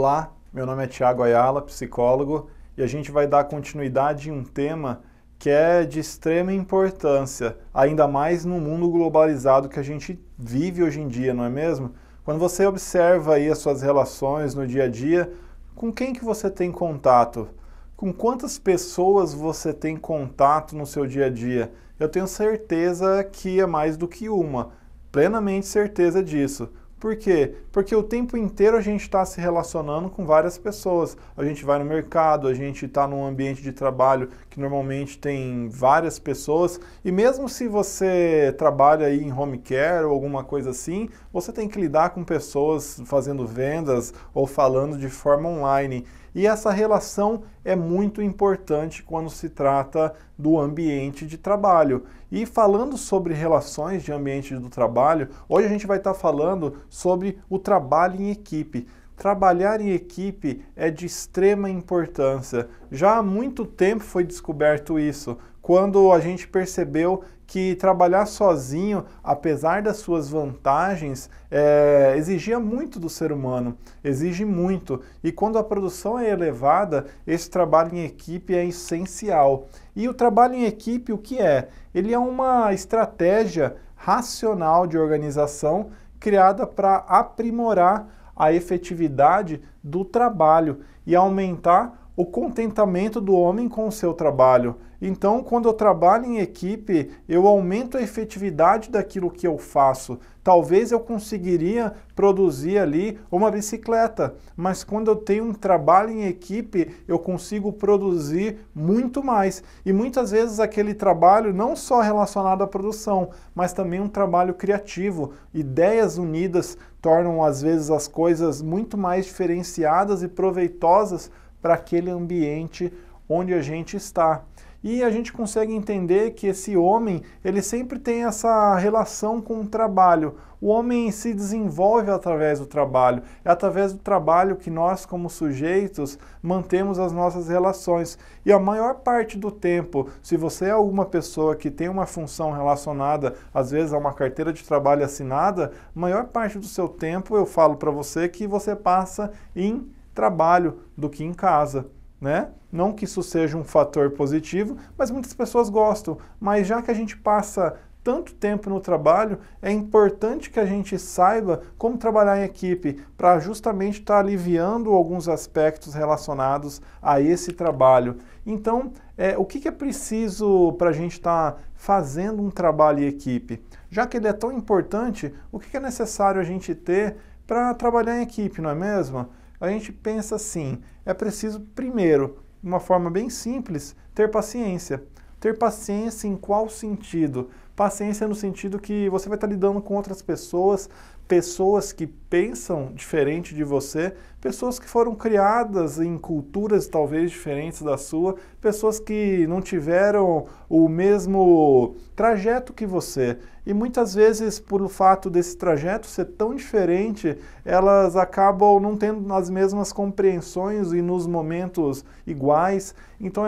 Olá, meu nome é Thiago Ayala, psicólogo, e a gente vai dar continuidade em um tema que é de extrema importância, ainda mais no mundo globalizado que a gente vive hoje em dia, não é mesmo? Quando você observa aí as suas relações no dia a dia, com quem que você tem contato? Com quantas pessoas você tem contato no seu dia a dia? Eu tenho certeza que é mais do que uma, plenamente certeza disso. Por quê? Porque o tempo inteiro a gente está se relacionando com várias pessoas. A gente vai no mercado, a gente está num ambiente de trabalho que normalmente tem várias pessoas. E mesmo se você trabalha aí em home care ou alguma coisa assim, você tem que lidar com pessoas fazendo vendas ou falando de forma online. E essa relação é muito importante quando se trata do ambiente de trabalho. E falando sobre relações de ambiente do trabalho, hoje a gente vai estar falando sobre o trabalho em equipe. Trabalhar em equipe é de extrema importância. Já há muito tempo foi descoberto isso, quando a gente percebeu que trabalhar sozinho, apesar das suas vantagens, exigia muito do ser humano, exige muito. E quando a produção é elevada, esse trabalho em equipe é essencial. E o trabalho em equipe, o que é? Ele é uma estratégia racional de organização criada para aprimorar a efetividade do trabalho e aumentar o contentamento do homem com o seu trabalho. Então, quando eu trabalho em equipe, eu aumento a efetividade daquilo que eu faço. Talvez eu conseguiria produzir ali uma bicicleta, mas quando eu tenho um trabalho em equipe, eu consigo produzir muito mais. E muitas vezes aquele trabalho não só relacionado à produção, mas também um trabalho criativo. Ideias unidas tornam às vezes as coisas muito mais diferenciadas e proveitosas para aquele ambiente onde a gente está. E a gente consegue entender que esse homem, ele sempre tem essa relação com o trabalho. O homem se desenvolve através do trabalho. É através do trabalho que nós, como sujeitos, mantemos as nossas relações. E a maior parte do tempo, se você é alguma pessoa que tem uma função relacionada, às vezes, a uma carteira de trabalho assinada, a maior parte do seu tempo, eu falo para você, que você passa em trabalho do que em casa, né? Não que isso seja um fator positivo, mas muitas pessoas gostam. Mas já que a gente passa tanto tempo no trabalho, é importante que a gente saiba como trabalhar em equipe para justamente estar aliviando alguns aspectos relacionados a esse trabalho. Então, o que é preciso para a gente estar fazendo um trabalho em equipe? Já que ele é tão importante, o que é necessário a gente ter para trabalhar em equipe, não é mesmo? A gente pensa assim, é preciso primeiro, de uma forma bem simples, ter paciência. Ter paciência em qual sentido? Paciência no sentido que você vai estar lidando com outras pessoas, pessoas que pensam diferente de você, pessoas que foram criadas em culturas talvez diferentes da sua, pessoas que não tiveram o mesmo trajeto que você. E muitas vezes, por o fato desse trajeto ser tão diferente, elas acabam não tendo as mesmas compreensões e nos momentos iguais. Então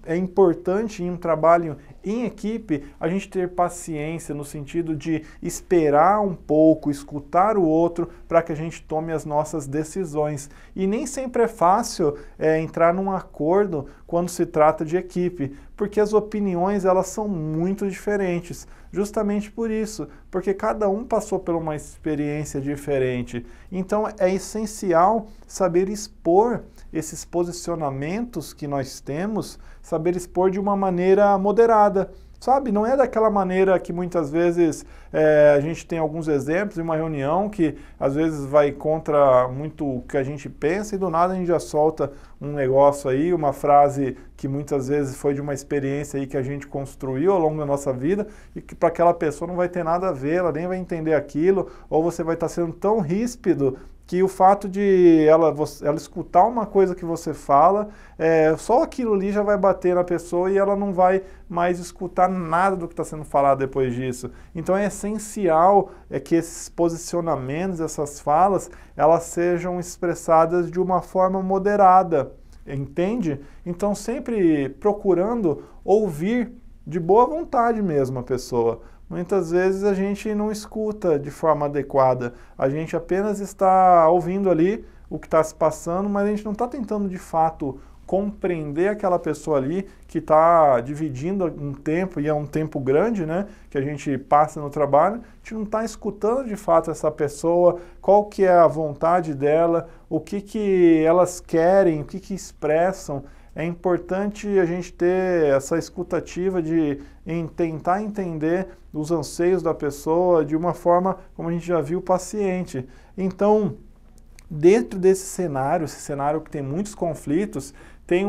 é importante em um trabalho em equipe a gente ter paciência no sentido de esperar um pouco, escutar o outro para que a gente tome as nossas decisões. E nem sempre é fácil entrar num acordo quando se trata de equipe, porque as opiniões elas são muito diferentes. Justamente por isso, porque cada um passou por uma experiência diferente. Então é essencial saber expor esses posicionamentos que nós temos, saber expor de uma maneira moderada. Sabe, não é daquela maneira que muitas vezes a gente tem alguns exemplos em uma reunião que às vezes vai contra muito o que a gente pensa e do nada a gente já solta um negócio aí, uma frase que muitas vezes foi de uma experiência aí que a gente construiu ao longo da nossa vida e que para aquela pessoa não vai ter nada a ver, ela nem vai entender aquilo, ou você vai estar sendo tão ríspido que o fato de ela escutar uma coisa que você fala, só aquilo ali já vai bater na pessoa e ela não vai mais escutar nada do que está sendo falado depois disso. Então é essencial que esses posicionamentos, essas falas, elas sejam expressadas de uma forma moderada, entende? Então sempre procurando ouvir de boa vontade mesmo a pessoa. Muitas vezes a gente não escuta de forma adequada, a gente apenas está ouvindo ali o que está se passando, mas a gente não está tentando de fato compreender aquela pessoa ali que está dividindo um tempo, e é um tempo grande, né, que a gente passa no trabalho, a gente não está escutando de fato essa pessoa, qual que é a vontade dela, o que elas querem, o que expressam. É importante a gente ter essa escutativa de tentar entender os anseios da pessoa de uma forma, como a gente já viu, paciente. Então, dentro desse cenário, esse cenário que tem muitos conflitos, tem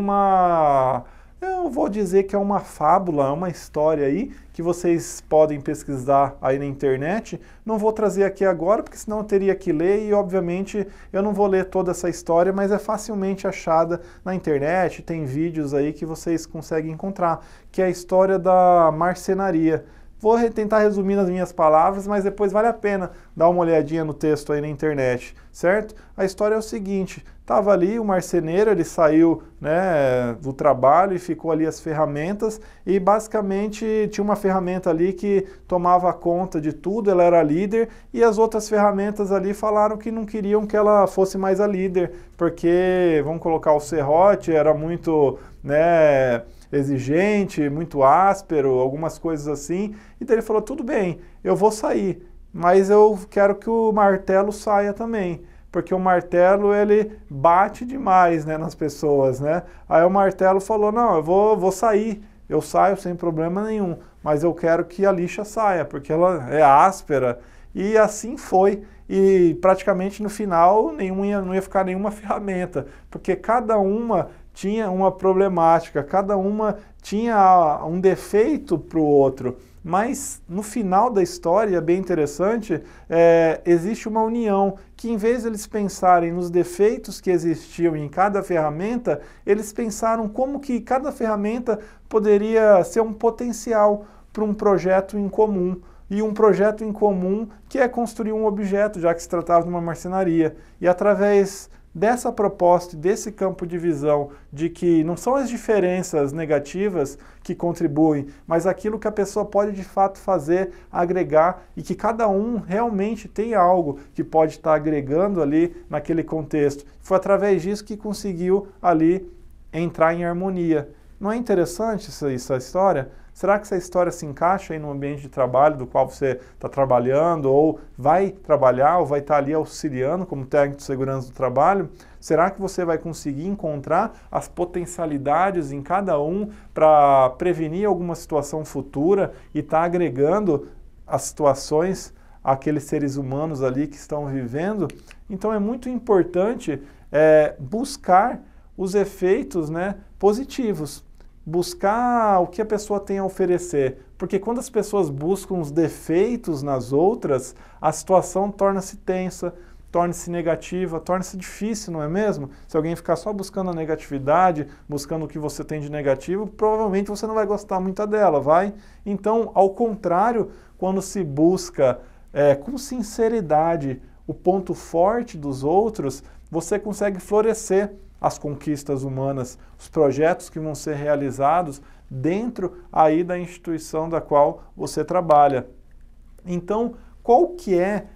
eu vou dizer que é uma fábula, uma história aí, que vocês podem pesquisar aí na internet. Não vou trazer aqui agora, porque senão eu teria que ler e, obviamente, eu não vou ler toda essa história, mas é facilmente achada na internet, tem vídeos aí que vocês conseguem encontrar, que é a história da marcenaria. Vou tentar resumir nas minhas palavras, mas depois vale a pena dar uma olhadinha no texto aí na internet, certo? A história é o seguinte, estava ali o marceneiro, ele saiu, né, do trabalho e ficou ali as ferramentas e basicamente tinha uma ferramenta ali que tomava conta de tudo, ela era a líder e as outras ferramentas ali falaram que não queriam que ela fosse mais a líder, porque, vamos colocar o serrote, era muito, né, exigente, muito áspero, algumas coisas assim. Então ele falou, tudo bem, eu vou sair, mas eu quero que o martelo saia também, porque o martelo ele bate demais, né, nas pessoas, né? Aí o martelo falou, não, eu vou sair, eu saio sem problema nenhum, mas eu quero que a lixa saia, porque ela é áspera. E assim foi. E praticamente no final não ia ficar nenhuma ferramenta, porque cada uma tinha uma problemática, cada uma tinha um defeito para o outro. Mas no final da história, é bem interessante, existe uma união, que em vez de eles pensarem nos defeitos que existiam em cada ferramenta, eles pensaram como que cada ferramenta poderia ser um potencial para um projeto em comum. E um projeto em comum que é construir um objeto, já que se tratava de uma marcenaria. E através dessa proposta, desse campo de visão, de que não são as diferenças negativas que contribuem, mas aquilo que a pessoa pode de fato fazer, agregar, e que cada um realmente tem algo que pode estar agregando ali naquele contexto. Foi através disso que conseguiu ali entrar em harmonia. Não é interessante essa história? Será que essa história se encaixa aí no ambiente de trabalho do qual você está trabalhando, ou vai trabalhar, ou vai estar ali auxiliando como técnico de segurança do trabalho? Será que você vai conseguir encontrar as potencialidades em cada um para prevenir alguma situação futura e estar agregando as situações àqueles seres humanos ali que estão vivendo? Então é muito importante buscar os efeitos, né, positivos. Buscar o que a pessoa tem a oferecer, porque quando as pessoas buscam os defeitos nas outras, a situação torna-se tensa, torna-se negativa, torna-se difícil, não é mesmo? Se alguém ficar só buscando a negatividade, buscando o que você tem de negativo, provavelmente você não vai gostar muito dela, vai? Então, ao contrário, quando se busca com sinceridade o ponto forte dos outros, você consegue florescer as conquistas humanas, os projetos que vão ser realizados dentro aí da instituição da qual você trabalha. Então, qual que é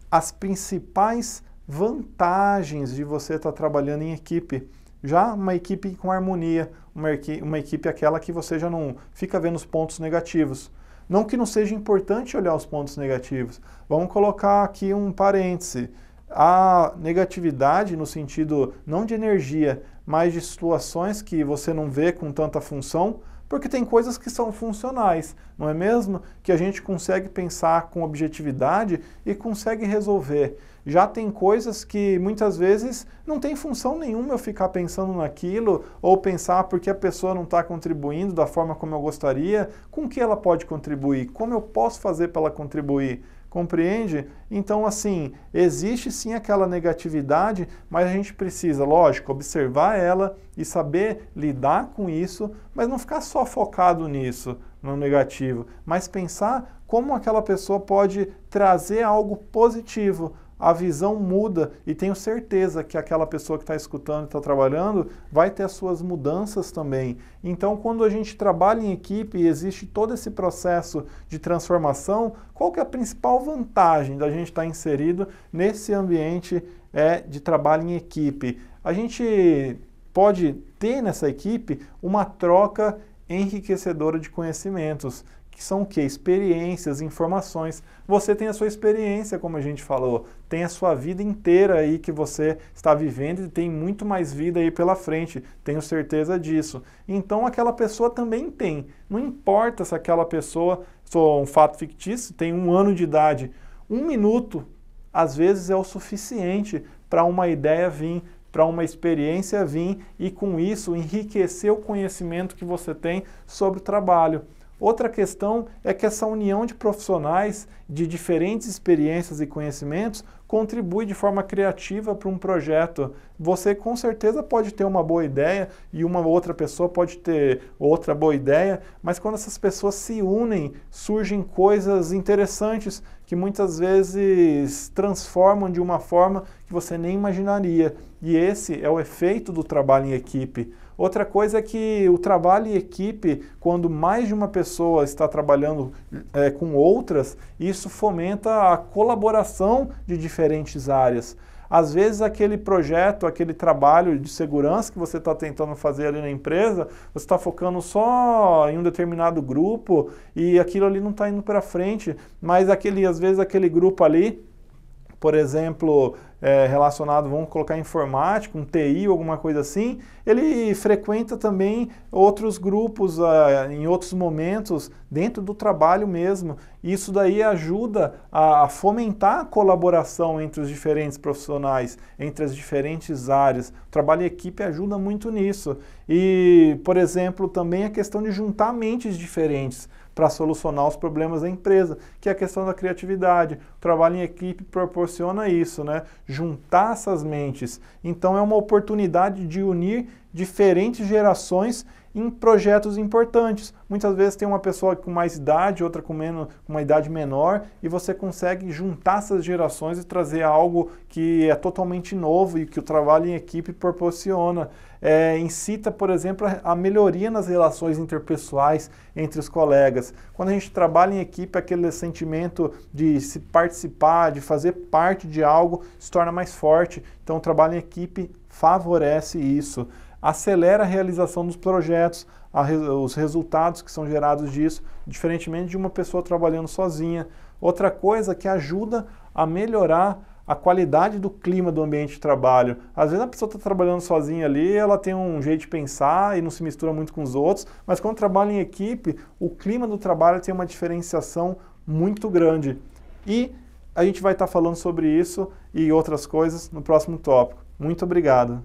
as principais vantagens de você estar trabalhando em equipe? Já uma equipe com harmonia, uma equipe aquela que você já não fica vendo os pontos negativos. Não que não seja importante olhar os pontos negativos. Vamos colocar aqui um parêntese. A negatividade no sentido não de energia, mas de situações que você não vê com tanta função, porque tem coisas que são funcionais, não é mesmo? Que a gente consegue pensar com objetividade e consegue resolver. Já tem coisas que muitas vezes não tem função nenhuma eu ficar pensando naquilo ou pensar porque a pessoa não está contribuindo da forma como eu gostaria, com que ela pode contribuir, como eu posso fazer para ela contribuir. Compreende? Então, assim, existe sim aquela negatividade, mas a gente precisa, lógico, observar ela e saber lidar com isso, mas não ficar só focado nisso, no negativo, mas pensar como aquela pessoa pode trazer algo positivo. A visão muda e tenho certeza que aquela pessoa que está escutando e está trabalhando vai ter as suas mudanças também. Então, quando a gente trabalha em equipe e existe todo esse processo de transformação, qual que é a principal vantagem da gente estar inserido nesse ambiente é de trabalho em equipe. A gente pode ter nessa equipe uma troca enriquecedora de conhecimentos, que são o quê? Experiências, informações. Você tem a sua experiência, como a gente falou, tem a sua vida inteira aí que você está vivendo e tem muito mais vida aí pela frente, tenho certeza disso. Então aquela pessoa também tem. Não importa se aquela pessoa, sou um fato fictício, tem 1 ano de idade, 1 minuto às vezes é o suficiente para uma ideia vir, para uma experiência vir e com isso enriquecer o conhecimento que você tem sobre o trabalho. Outra questão é que essa união de profissionais de diferentes experiências e conhecimentos contribui de forma criativa para um projeto. Você com certeza pode ter uma boa ideia e uma outra pessoa pode ter outra boa ideia, mas quando essas pessoas se unem, surgem coisas interessantes que muitas vezes transformam de uma forma que você nem imaginaria. E esse é o efeito do trabalho em equipe. Outra coisa é que o trabalho em equipe, quando mais de uma pessoa está trabalhando com outras, isso fomenta a colaboração de diferentes áreas. Às vezes aquele projeto, aquele trabalho de segurança que você está tentando fazer ali na empresa, você está focando só em um determinado grupo e aquilo ali não está indo para frente, mas às vezes aquele grupo ali, por exemplo, relacionado, vamos colocar informática, um TI, alguma coisa assim, ele frequenta também outros grupos em outros momentos, dentro do trabalho mesmo. Isso daí ajuda a fomentar a colaboração entre os diferentes profissionais, entre as diferentes áreas. O trabalho em equipe ajuda muito nisso. E, por exemplo, também a questão de juntar mentes diferentes para solucionar os problemas da empresa, que é a questão da criatividade. O trabalho em equipe proporciona isso, né? Juntar essas mentes. Então é uma oportunidade de unir diferentes gerações em projetos importantes. Muitas vezes tem uma pessoa com mais idade, outra com uma idade menor, e você consegue juntar essas gerações e trazer algo que é totalmente novo e que o trabalho em equipe proporciona. Incita, por exemplo, a melhoria nas relações interpessoais entre os colegas. Quando a gente trabalha em equipe, aquele sentimento de se participar, de fazer parte de algo, se torna mais forte. Então o trabalho em equipe favorece isso. Acelera a realização dos projetos, os resultados que são gerados disso, diferentemente de uma pessoa trabalhando sozinha. Outra coisa que ajuda a melhorar a qualidade do clima do ambiente de trabalho. Às vezes a pessoa está trabalhando sozinha ali, ela tem um jeito de pensar e não se mistura muito com os outros, mas quando trabalha em equipe, o clima do trabalho tem uma diferenciação muito grande. E a gente vai estar falando sobre isso e outras coisas no próximo tópico. Muito obrigado.